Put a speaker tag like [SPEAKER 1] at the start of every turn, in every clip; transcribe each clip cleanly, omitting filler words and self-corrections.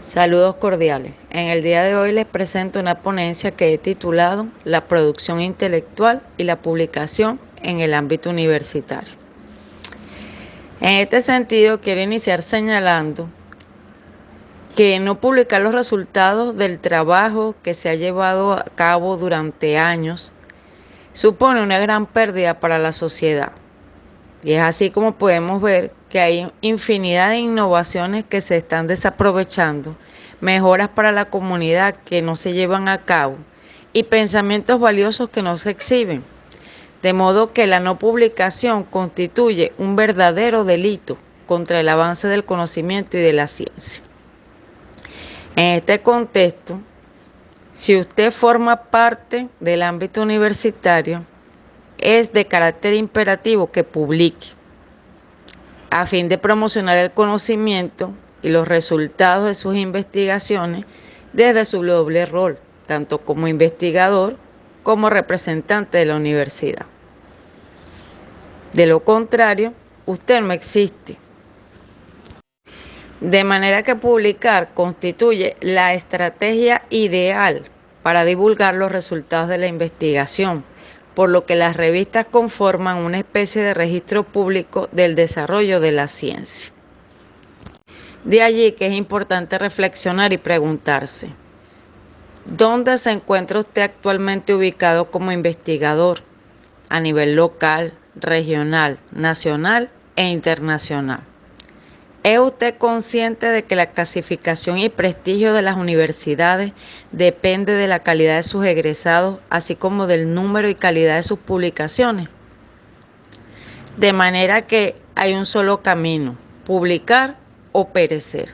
[SPEAKER 1] Saludos cordiales. En el día de hoy les presento una ponencia que he titulado La producción intelectual y la publicación en el ámbito universitario. En este sentido, quiero iniciar señalando que no publicar los resultados del trabajo que se ha llevado a cabo durante años supone una gran pérdida para la sociedad. Y es así como podemos ver que hay infinidad de innovaciones que se están desaprovechando, mejoras para la comunidad que no se llevan a cabo y pensamientos valiosos que no se exhiben. De modo que la no publicación constituye un verdadero delito contra el avance del conocimiento y de la ciencia. En este contexto, si usted forma parte del ámbito universitario, es de carácter imperativo que publique, a fin de promocionar el conocimiento y los resultados de sus investigaciones desde su doble rol, tanto como investigador como representante de la universidad. De lo contrario, usted no existe. De manera que publicar constituye la estrategia ideal para divulgar los resultados de la investigación, por lo que las revistas conforman una especie de registro público del desarrollo de la ciencia. De allí que es importante reflexionar y preguntarse, ¿dónde se encuentra usted actualmente ubicado como investigador? A nivel local, regional, nacional e internacional. ¿Es usted consciente de que la clasificación y prestigio de las universidades depende de la calidad de sus egresados, así como del número y calidad de sus publicaciones? De manera que hay un solo camino, publicar o perecer.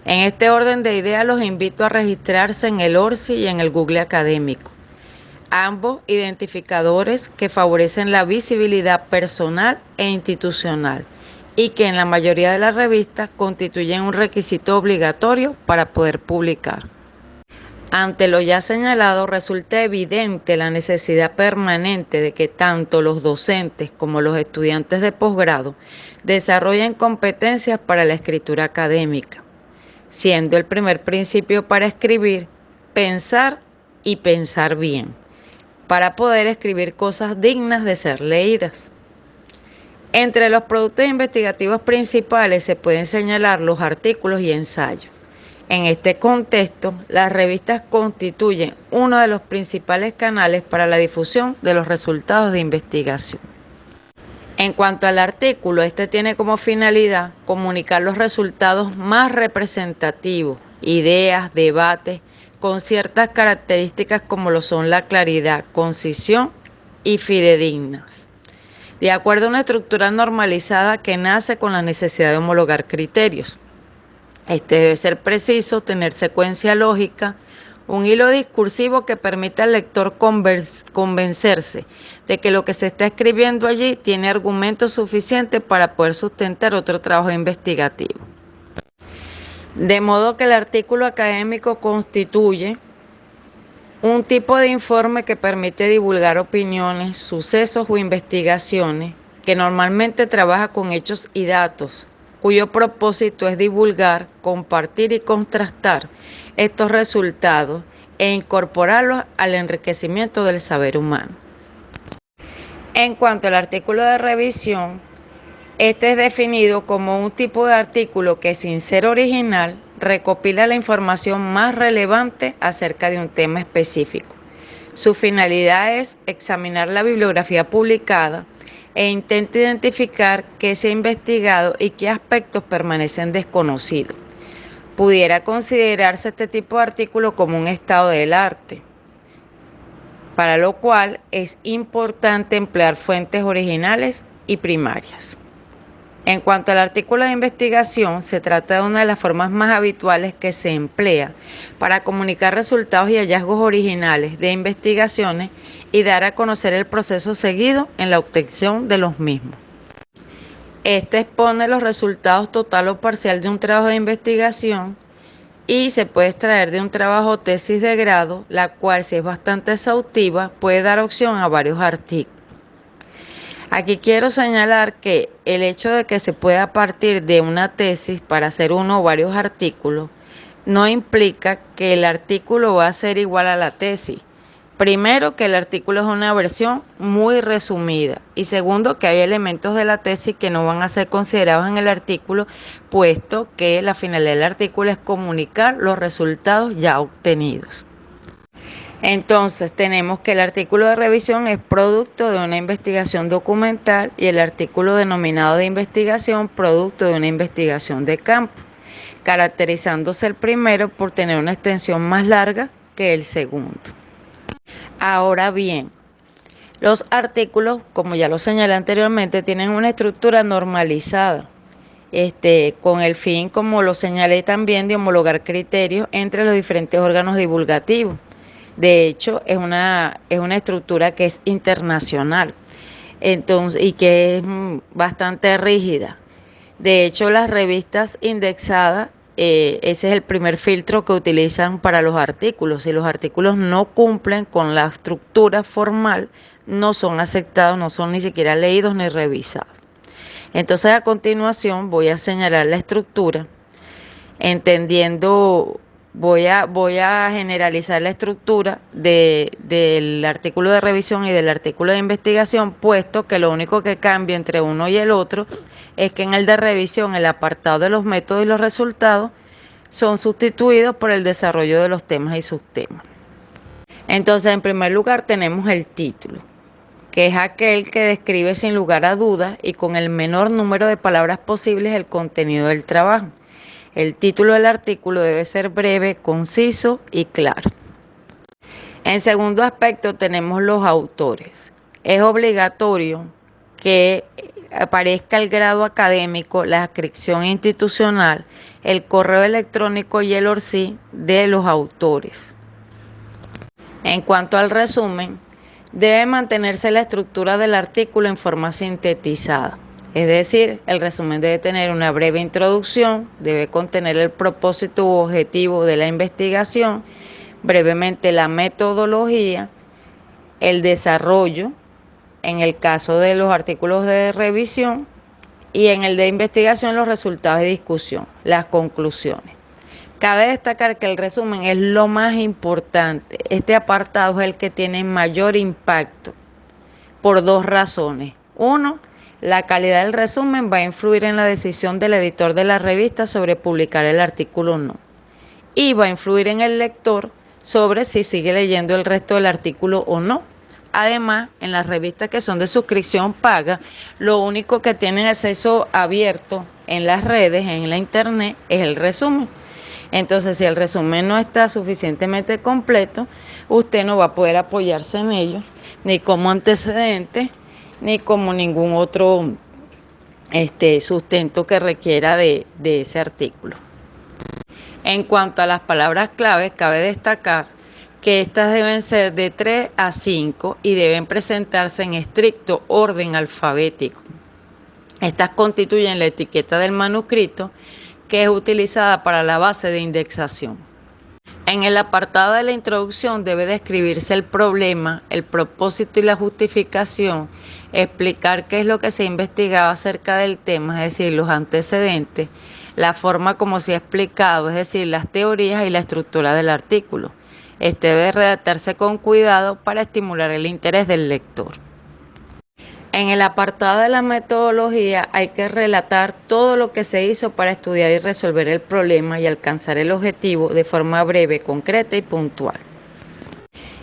[SPEAKER 1] En este orden de ideas los invito a registrarse en el ORCI y en el Google Académico, ambos identificadores que favorecen la visibilidad personal e institucional y que en la mayoría de las revistas constituyen un requisito obligatorio para poder publicar. Ante lo ya señalado, resulta evidente la necesidad permanente de que tanto los docentes como los estudiantes de posgrado desarrollen competencias para la escritura académica, siendo el primer principio para escribir, pensar y pensar bien, para poder escribir cosas dignas de ser leídas. Entre los productos investigativos principales se pueden señalar los artículos y ensayos. En este contexto, las revistas constituyen uno de los principales canales para la difusión de los resultados de investigación. En cuanto al artículo, este tiene como finalidad comunicar los resultados más representativos, ideas, debates, con ciertas características como lo son la claridad, concisión y fidedignas, de acuerdo a una estructura normalizada que nace con la necesidad de homologar criterios. Este debe ser preciso, tener secuencia lógica, un hilo discursivo que permita al lector convencerse de que lo que se está escribiendo allí tiene argumentos suficientes para poder sustentar otro trabajo investigativo. De modo que el artículo académico constituye un tipo de informe que permite divulgar opiniones, sucesos o investigaciones, que normalmente trabaja con hechos y datos, cuyo propósito es divulgar, compartir y contrastar estos resultados e incorporarlos al enriquecimiento del saber humano. En cuanto al artículo de revisión, este es definido como un tipo de artículo que, sin ser original, recopila la información más relevante acerca de un tema específico. Su finalidad es examinar la bibliografía publicada e intenta identificar qué se ha investigado y qué aspectos permanecen desconocidos. Pudiera considerarse este tipo de artículo como un estado del arte, para lo cual es importante emplear fuentes originales y primarias. En cuanto al artículo de investigación, se trata de una de las formas más habituales que se emplea para comunicar resultados y hallazgos originales de investigaciones y dar a conocer el proceso seguido en la obtención de los mismos. Este expone los resultados total o parcial de un trabajo de investigación y se puede extraer de un trabajo o tesis de grado, la cual, si es bastante exhaustiva, puede dar opción a varios artículos. Aquí quiero señalar que el hecho de que se pueda partir de una tesis para hacer uno o varios artículos no implica que el artículo va a ser igual a la tesis. Primero, que el artículo es una versión muy resumida. Y segundo, que hay elementos de la tesis que no van a ser considerados en el artículo, puesto que la finalidad del artículo es comunicar los resultados ya obtenidos. Entonces, tenemos que el artículo de revisión es producto de una investigación documental y el artículo denominado de investigación producto de una investigación de campo, caracterizándose el primero por tener una extensión más larga que el segundo. Ahora bien, los artículos, como ya lo señalé anteriormente, tienen una estructura normalizada, con el fin, como lo señalé también, de homologar criterios entre los diferentes órganos divulgativos. De hecho, es una estructura que es internacional, entonces, y que es bastante rígida. De hecho, las revistas indexadas, ese es el primer filtro que utilizan para los artículos. Si los artículos no cumplen con la estructura formal, no son aceptados, no son ni siquiera leídos ni revisados. Entonces, a continuación voy a señalar la estructura, entendiendo, voy a generalizar la estructura del artículo de revisión y del artículo de investigación, puesto que lo único que cambia entre uno y el otro es que en el de revisión el apartado de los métodos y los resultados son sustituidos por el desarrollo de los temas y subtemas. Entonces, en primer lugar tenemos el título, que es aquel que describe sin lugar a dudas y con el menor número de palabras posibles el contenido del trabajo. El título del artículo debe ser breve, conciso y claro. En segundo aspecto tenemos los autores. Es obligatorio que aparezca el grado académico, la adscripción institucional, el correo electrónico y el ORCID de los autores. En cuanto al resumen, debe mantenerse la estructura del artículo en forma sintetizada. Es decir, el resumen debe tener una breve introducción, debe contener el propósito u objetivo de la investigación, brevemente la metodología, el desarrollo, en el caso de los artículos de revisión, y en el de investigación los resultados de discusión, las conclusiones. Cabe destacar que el resumen es lo más importante. Este apartado es el que tiene mayor impacto por dos razones. Uno, la calidad del resumen va a influir en la decisión del editor de la revista sobre publicar el artículo o no. Y va a influir en el lector sobre si sigue leyendo el resto del artículo o no. Además, en las revistas que son de suscripción paga, lo único que tienen acceso abierto en las redes, en la internet, es el resumen. Entonces, si el resumen no está suficientemente completo, usted no va a poder apoyarse en ello, ni como antecedente, ni como ningún otro sustento que requiera de ese artículo. En cuanto a las palabras claves, cabe destacar que estas deben ser de 3 a 5 y deben presentarse en estricto orden alfabético. Estas constituyen la etiqueta del manuscrito, que es utilizada para la base de indexación. En el apartado de la introducción debe describirse el problema, el propósito y la justificación, explicar qué es lo que se ha investigado acerca del tema, es decir, los antecedentes, la forma como se ha explicado, es decir, las teorías y la estructura del artículo. Este debe redactarse con cuidado para estimular el interés del lector. En el apartado de la metodología hay que relatar todo lo que se hizo para estudiar y resolver el problema y alcanzar el objetivo de forma breve, concreta y puntual.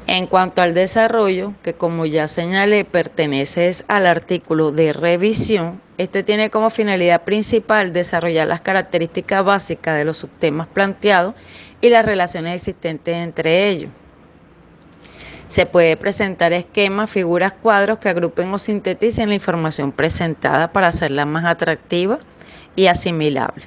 [SPEAKER 1] En cuanto al desarrollo, que como ya señalé pertenece al artículo de revisión, este tiene como finalidad principal desarrollar las características básicas de los subtemas planteados y las relaciones existentes entre ellos. Se puede presentar esquemas, figuras, cuadros que agrupen o sinteticen la información presentada para hacerla más atractiva y asimilable.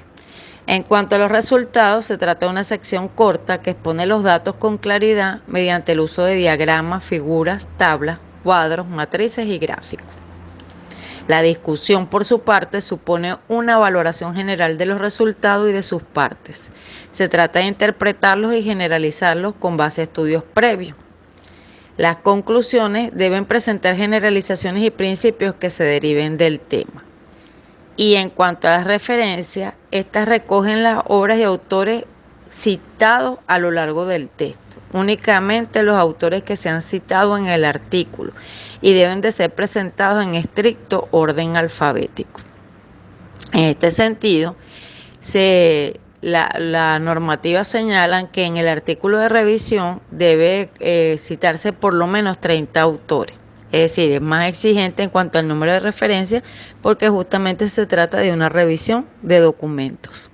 [SPEAKER 1] En cuanto a los resultados, se trata de una sección corta que expone los datos con claridad mediante el uso de diagramas, figuras, tablas, cuadros, matrices y gráficos. La discusión, por su parte, supone una valoración general de los resultados y de sus partes. Se trata de interpretarlos y generalizarlos con base a estudios previos. Las conclusiones deben presentar generalizaciones y principios que se deriven del tema. Y en cuanto a las referencias, estas recogen las obras y autores citados a lo largo del texto. Únicamente los autores que se han citado en el artículo y deben de ser presentados en estricto orden alfabético. En este sentido, la normativa señala que en el artículo de revisión debe citarse por lo menos 30 autores. Es decir, es más exigente en cuanto al número de referencias porque justamente se trata de una revisión de documentos.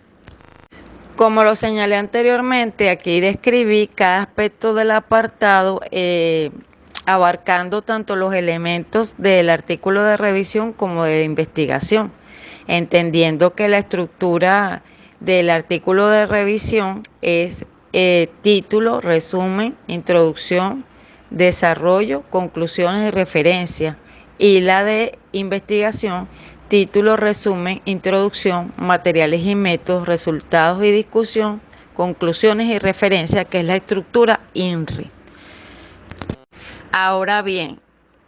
[SPEAKER 1] Como lo señalé anteriormente, aquí describí cada aspecto del apartado abarcando tanto los elementos del artículo de revisión como de investigación, entendiendo que la estructura del artículo de revisión es título, resumen, introducción, desarrollo, conclusiones y referencias, y la de investigación, título, resumen, introducción, materiales y métodos, resultados y discusión, conclusiones y referencias, que es la estructura INRI. Ahora bien,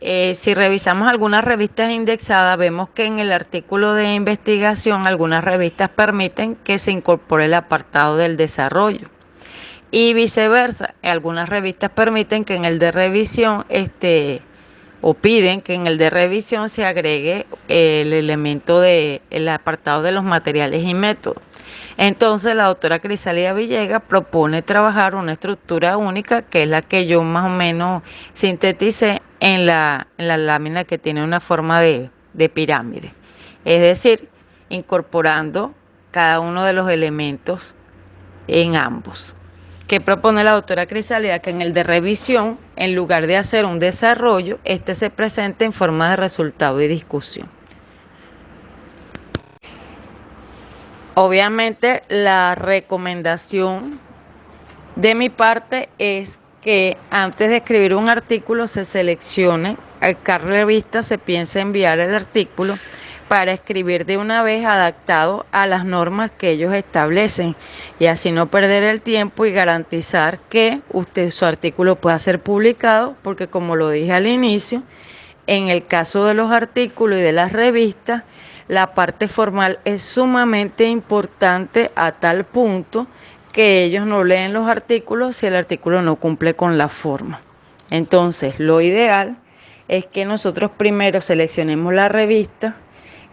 [SPEAKER 1] si revisamos algunas revistas indexadas, vemos que en el artículo de investigación algunas revistas permiten que se incorpore el apartado del desarrollo y viceversa. Algunas revistas permiten que en el de revisión o piden que en el de revisión se agregue el elemento del apartado de los materiales y métodos. Entonces la doctora Crisálida Villegas propone trabajar una estructura única, que es la que yo más o menos sinteticé en la lámina, que tiene una forma de pirámide. Es decir, incorporando cada uno de los elementos en ambos. ¿Qué propone la doctora Crisálida? Que en el de revisión, en lugar de hacer un desarrollo, se presente en forma de resultado y discusión. Obviamente, la recomendación de mi parte es que antes de escribir un artículo se seleccione, a cada revista se piensa enviar el artículo para escribir de una vez adaptado a las normas que ellos establecen y así no perder el tiempo y garantizar que su artículo pueda ser publicado, porque como lo dije al inicio, en el caso de los artículos y de las revistas, la parte formal es sumamente importante a tal punto que ellos no leen los artículos si el artículo no cumple con la forma. Entonces, lo ideal es que nosotros primero seleccionemos la revista,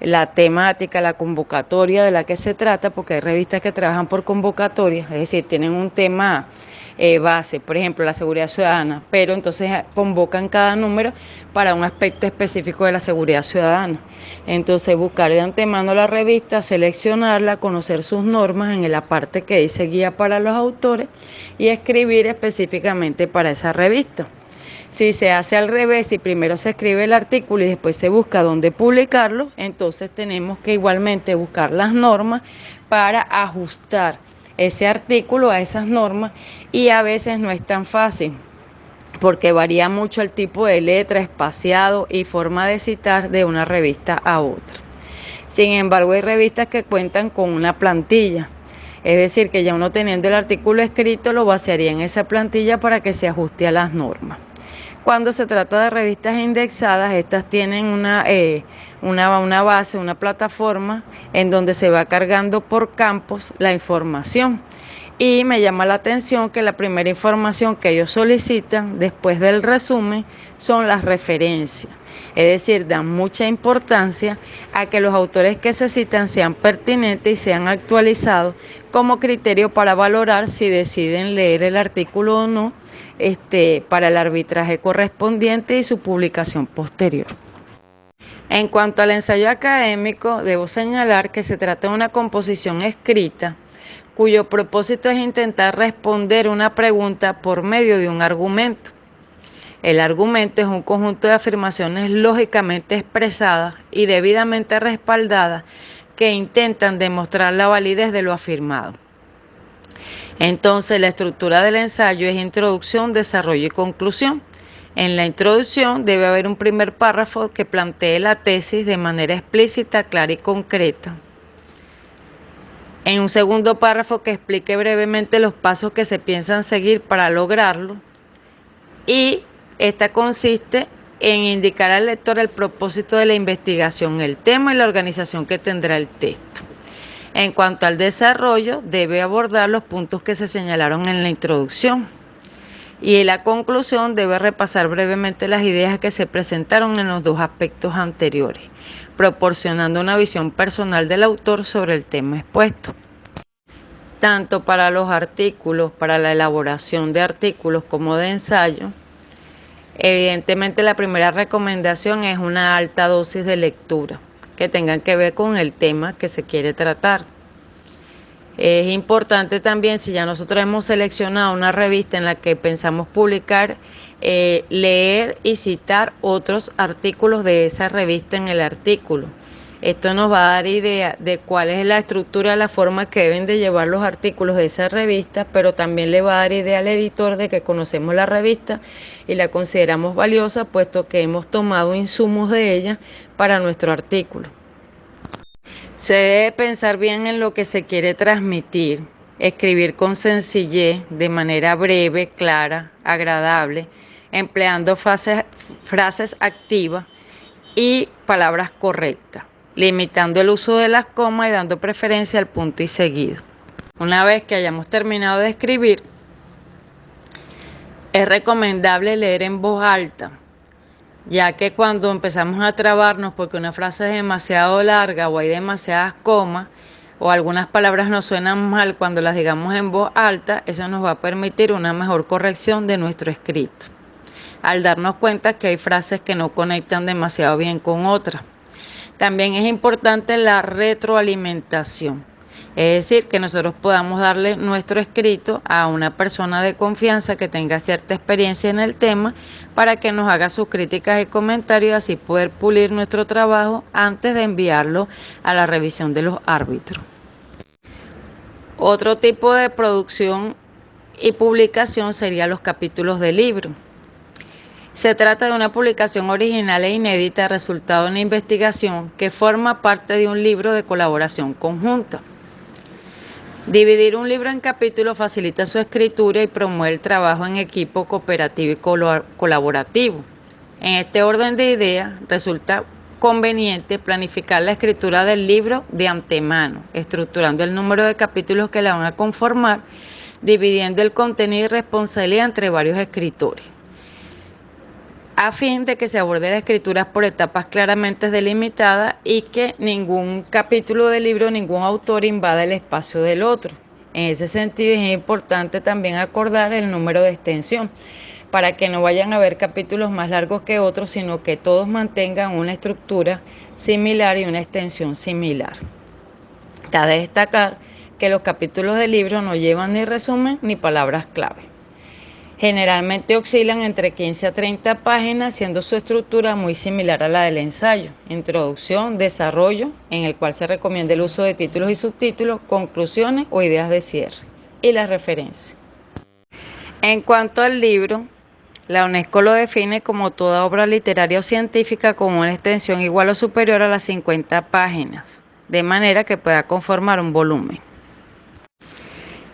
[SPEAKER 1] la temática, la convocatoria de la que se trata, porque hay revistas que trabajan por convocatoria, es decir, tienen un tema base, por ejemplo, la seguridad ciudadana, pero entonces convocan cada número para un aspecto específico de la seguridad ciudadana. Entonces, buscar de antemano la revista, seleccionarla, conocer sus normas en la parte que dice guía para los autores y escribir específicamente para esa revista. Si se hace al revés, si primero se escribe el artículo y después se busca dónde publicarlo, entonces tenemos que igualmente buscar las normas para ajustar ese artículo a esas normas, y a veces no es tan fácil porque varía mucho el tipo de letra, espaciado y forma de citar de una revista a otra. Sin embargo, hay revistas que cuentan con una plantilla. Es decir, que ya uno teniendo el artículo escrito lo vaciaría en esa plantilla para que se ajuste a las normas. Cuando se trata de revistas indexadas, estas tienen una base, una plataforma en donde se va cargando por campos la información. Y me llama la atención que la primera información que ellos solicitan después del resumen son las referencias. Es decir, dan mucha importancia a que los autores que se citan sean pertinentes y sean actualizados como criterio para valorar si deciden leer el artículo o no, para el arbitraje correspondiente y su publicación posterior. En cuanto al ensayo académico, debo señalar que se trata de una composición escrita cuyo propósito es intentar responder una pregunta por medio de un argumento. El argumento es un conjunto de afirmaciones lógicamente expresadas y debidamente respaldadas que intentan demostrar la validez de lo afirmado. Entonces, la estructura del ensayo es introducción, desarrollo y conclusión. En la introducción debe haber un primer párrafo que plantee la tesis de manera explícita, clara y concreta. En un segundo párrafo que explique brevemente los pasos que se piensan seguir para lograrlo. Y esta consiste en indicar al lector el propósito de la investigación, el tema y la organización que tendrá el texto. En cuanto al desarrollo, debe abordar los puntos que se señalaron en la introducción. Y en la conclusión debe repasar brevemente las ideas que se presentaron en los dos aspectos anteriores, proporcionando una visión personal del autor sobre el tema expuesto. Tanto para los artículos, para la elaboración de artículos como de ensayo, evidentemente la primera recomendación es una alta dosis de lectura que tengan que ver con el tema que se quiere tratar. Es importante también, si ya nosotros hemos seleccionado una revista en la que pensamos publicar, leer y citar otros artículos de esa revista en el artículo. Esto nos va a dar idea de cuál es la estructura, la forma que deben de llevar los artículos de esa revista, pero también le va a dar idea al editor de que conocemos la revista y la consideramos valiosa, puesto que hemos tomado insumos de ella para nuestro artículo. Se debe pensar bien en lo que se quiere transmitir, escribir con sencillez, de manera breve, clara, agradable, empleando frases activas y palabras correctas, limitando el uso de las comas y dando preferencia al punto y seguido. Una vez que hayamos terminado de escribir, es recomendable leer en voz alta, ya que cuando empezamos a trabarnos porque una frase es demasiado larga o hay demasiadas comas o algunas palabras nos suenan mal cuando las digamos en voz alta, eso nos va a permitir una mejor corrección de nuestro escrito, al darnos cuenta que hay frases que no conectan demasiado bien con otras. También es importante la retroalimentación. Es decir, que nosotros podamos darle nuestro escrito a una persona de confianza que tenga cierta experiencia en el tema para que nos haga sus críticas y comentarios y así poder pulir nuestro trabajo antes de enviarlo a la revisión de los árbitros. Otro tipo de producción y publicación serían los capítulos de libro. Se trata de una publicación original e inédita resultado de una investigación que forma parte de un libro de colaboración conjunta. Dividir un libro en capítulos facilita su escritura y promueve el trabajo en equipo cooperativo y colaborativo. En este orden de ideas, resulta conveniente planificar la escritura del libro de antemano, estructurando el número de capítulos que la van a conformar, dividiendo el contenido y responsabilidad entre varios escritores, a fin de que se aborde la escritura por etapas claramente delimitadas y que ningún capítulo del libro, ningún autor invada el espacio del otro. En ese sentido es importante también acordar el número de extensión, para que no vayan a haber capítulos más largos que otros, sino que todos mantengan una estructura similar y una extensión similar. Cabe destacar que los capítulos del libro no llevan ni resumen ni palabras clave. Generalmente oscilan entre 15 a 30 páginas, siendo su estructura muy similar a la del ensayo: introducción, desarrollo, en el cual se recomienda el uso de títulos y subtítulos, conclusiones o ideas de cierre, y las referencias. En cuanto al libro, la UNESCO lo define como toda obra literaria o científica con una extensión igual o superior a las 50 páginas, de manera que pueda conformar un volumen.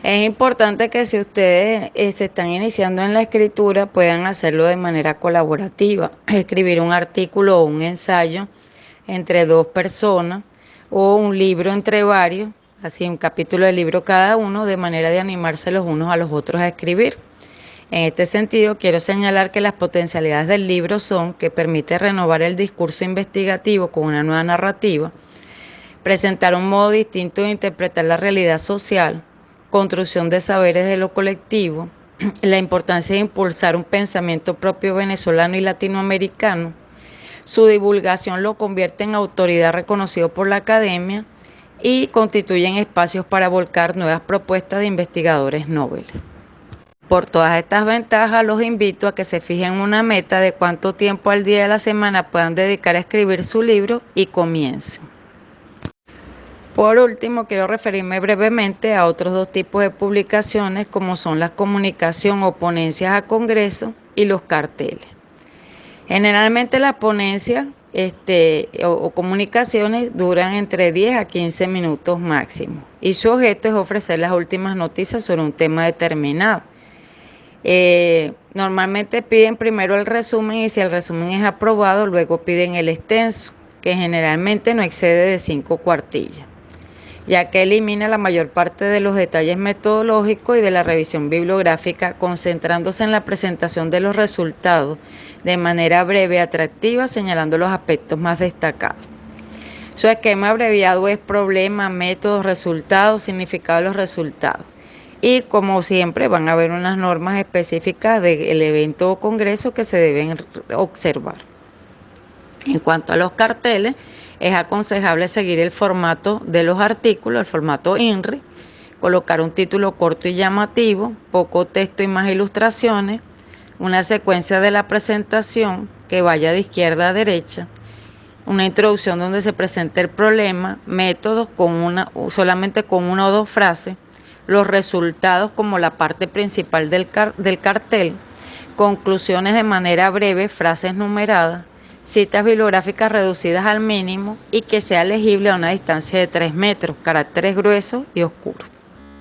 [SPEAKER 1] Es importante que si ustedes se están iniciando en la escritura, puedan hacerlo de manera colaborativa, escribir un artículo o un ensayo entre dos personas o un libro entre varios, así un capítulo de libro cada uno, de manera de animarse los unos a los otros a escribir. En este sentido, quiero señalar que las potencialidades del libro son que permite renovar el discurso investigativo con una nueva narrativa, presentar un modo distinto de interpretar la realidad social, construcción de saberes de lo colectivo, la importancia de impulsar un pensamiento propio venezolano y latinoamericano. Su divulgación lo convierte en autoridad reconocido por la academia y constituyen espacios para volcar nuevas propuestas de investigadores Nobel. Por todas estas ventajas, los invito a que se fijen una meta de cuánto tiempo al día de la semana puedan dedicar a escribir su libro y comiencen. Por último, quiero referirme brevemente a otros dos tipos de publicaciones, como son la comunicación o ponencias a congreso y los carteles. Generalmente las ponencias o comunicaciones duran entre 10 a 15 minutos máximo y su objeto es ofrecer las últimas noticias sobre un tema determinado. Normalmente piden primero el resumen y si el resumen es aprobado, luego piden el extenso, que generalmente no excede de 5 cuartillas. ya que elimina la mayor parte de los detalles metodológicos y de la revisión bibliográfica, concentrándose en la presentación de los resultados de manera breve y atractiva, señalando los aspectos más destacados. Su esquema abreviado es problema, métodos, resultados, significado de los resultados. Y como siempre van a haber unas normas específicas del evento o congreso que se deben observar. En cuanto a los carteles, es aconsejable seguir el formato de los artículos, el formato INRI, colocar un título corto y llamativo, poco texto y más ilustraciones, una secuencia de la presentación que vaya de izquierda a derecha, una introducción donde se presente el problema, métodos solamente con una o dos frases, los resultados como la parte principal del cartel, conclusiones de manera breve, frases numeradas, citas bibliográficas reducidas al mínimo y que sea legible a una distancia de 3 metros, caracteres gruesos y oscuros.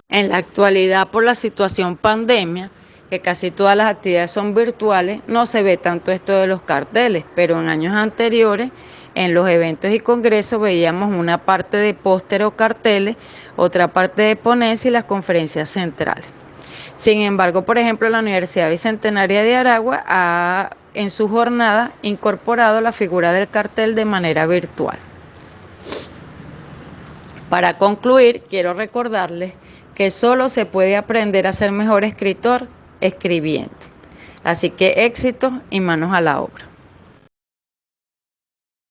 [SPEAKER 1] En la actualidad, por la situación pandemia, que casi todas las actividades son virtuales, no se ve tanto esto de los carteles, pero en años anteriores, en los eventos y congresos, veíamos una parte de póster o carteles, otra parte de ponencia y las conferencias centrales. Sin embargo, por ejemplo, la Universidad Bicentenaria de Aragua ha, en su jornada, incorporado la figura del cartel de manera virtual. Para concluir, quiero recordarles que solo se puede aprender a ser mejor escritor escribiendo. Así que éxito y manos a la obra.